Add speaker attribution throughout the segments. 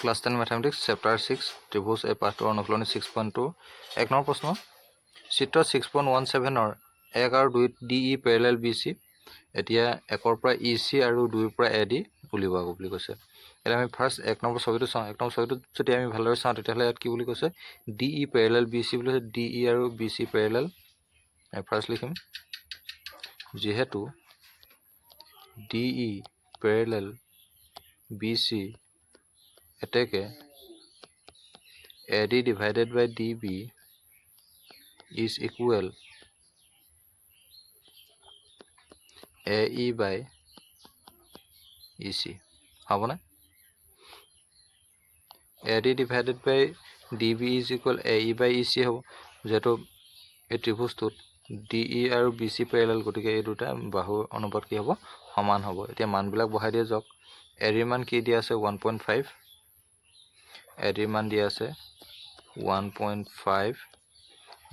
Speaker 1: class 10 mathematics chapter 6 ত্ৰিভুজ এই পাঠটোৰ অনুশীলনী 6.2 এক নম্বৰ প্ৰশ্ন চিত্ৰ 6.17 1 আৰু 2 DE পেৰেলেল BC এতিয়া 1 ৰ পৰা EC আৰু 2 ৰ পৰা AD উলিওৱা বুলি কৈছে এতিয়া আমি ফাৰ্স্ট এক নম্বৰ ছবিটো চাওঁ এক নম্বৰ ছবিটো যদি আমি ভালদৰে চাওঁ তেতিয়াহলে ইয়াত কি বুলি কৈছে DE পেৰেলেল BC বুলি কৈছে DE আৰু BC পেৰেলেল আমি ফাৰ্স্ট লিখিম যেহেতু DE পেৰেলেল BC এতেকে AD divided by DB is equal AE by EC হবনে AD divided by DB is equal AE by EC হব যেটো এই ত্ৰিভুজটোত DE আৰু BC প্যাৰেলাল গতিকে এই দুটা বাহুৰ অনুপাত কি হ'ব সমান হ'ব এতিয়া মানবিলাক বহাই দিয়া যাওক AD মান কি দিয়া আছে 1.5 AD মান দিয়া আছে 1.5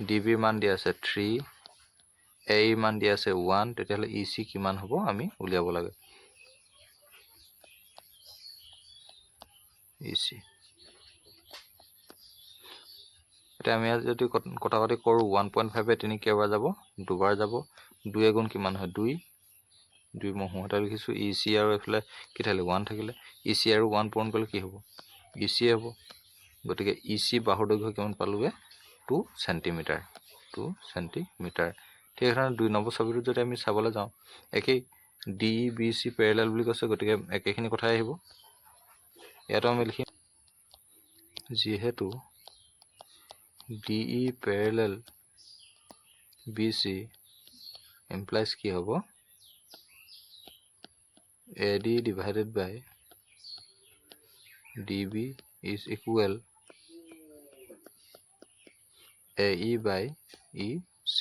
Speaker 1: DB মান দিয়া আছে 3 AE মান দিয়া আছে 1 তেতিয়াহলে EC কিমান হ'ব আমি উলিয়াব লাগে EC এটা আমি যদি কটাকটি কৰো 1.5 এ 3 কেইবাৰ যাব দুবাৰ যাব 2 গুণ কিমান হয় 2 2 মহটা লিখিছো EC আৰু এফালে কি থাকিলে 1 থাকিলে EC আৰু 1 পূৰণ কৰিলে কি হ'ব EC হ'ব গতিকে EC বাহুৰ দৈৰ্ঘ্য কিমান পালোগে 2 সেন্টিমিটাৰ 2 সেন্টিমিটাৰ ঠিক আছে 2 নম্বৰ ছবিটো যদি আমি চাবলৈ যাওঁ একেই DE BC প্যাৰেলাল বুলি কৈছে গতিকে একেখিনি কথাই আহিব ইয়াতো আমি লিখিম যেহেতু DE parallel BC implies কি হ'ব AD divided by DB is equal AE by EC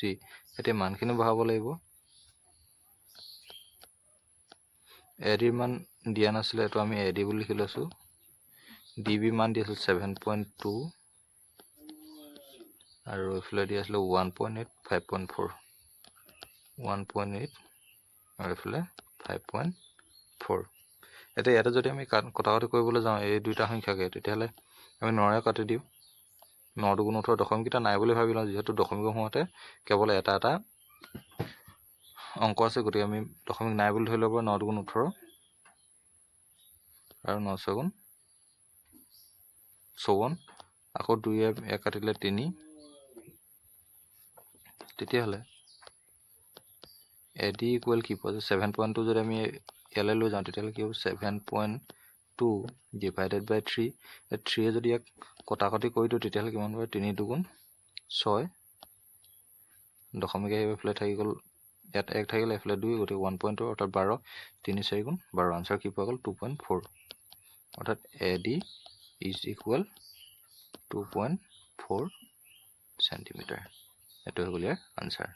Speaker 1: এতিয়া মানখিনি বহাব লাগিব AD মান দিয়া নাছিলে এটো আমি AD বুলি লিখি লৈছো DB মান দিছিল 7.2 আৰু এফালে দি আছিল 1.8 5.4 1.8 আৰু এফালে 5.4 এটা ইয়াতে যদি আমি কটাকটি কৰিবলৈ যাওঁ এই দুইটা সংখ্যাকে তেতিয়াহলে আমি নৰে কাটি দিও 9 দুগুণ 18 দশমিকটা নাই বুলি ভাবি লওঁ যেহেতু দশমিক হোৱাতে কেৱল এটা অংক আছে গতিকে আমি দশমিক নাই বুলি ধৰি ল'ব 9 দুগুণ 18 আৰু 9 গুণ 54 আকৌ 2 এ কাটিলে 3 তেতিয়াহলে AD ইকুৱেল কি পাবো 7.2 যদি আমি ইয়ালৈ লৈ যাওঁ তেতিয়াহলে কি হ'ব 7.2 ডিভাইডেড বাই 3 3 যদি এক কটাকটি কৰি দিও তেতিয়াহলে কিমান হ'ব 3 দুগুণ 6 দশমিক এফালে থাকি গল ইয়াত 1 থাকিলে এফালে 2 গতি 1.2 অৰ্থাৎ 12 3 4 গুণ 12 আনসাৰ কি পোৱা গল 2.4 অৰ্থাৎ AD is equal 2.4 সেন্টিমিটাৰ এটো হৈ গল ইয়াৰ আনসাৰ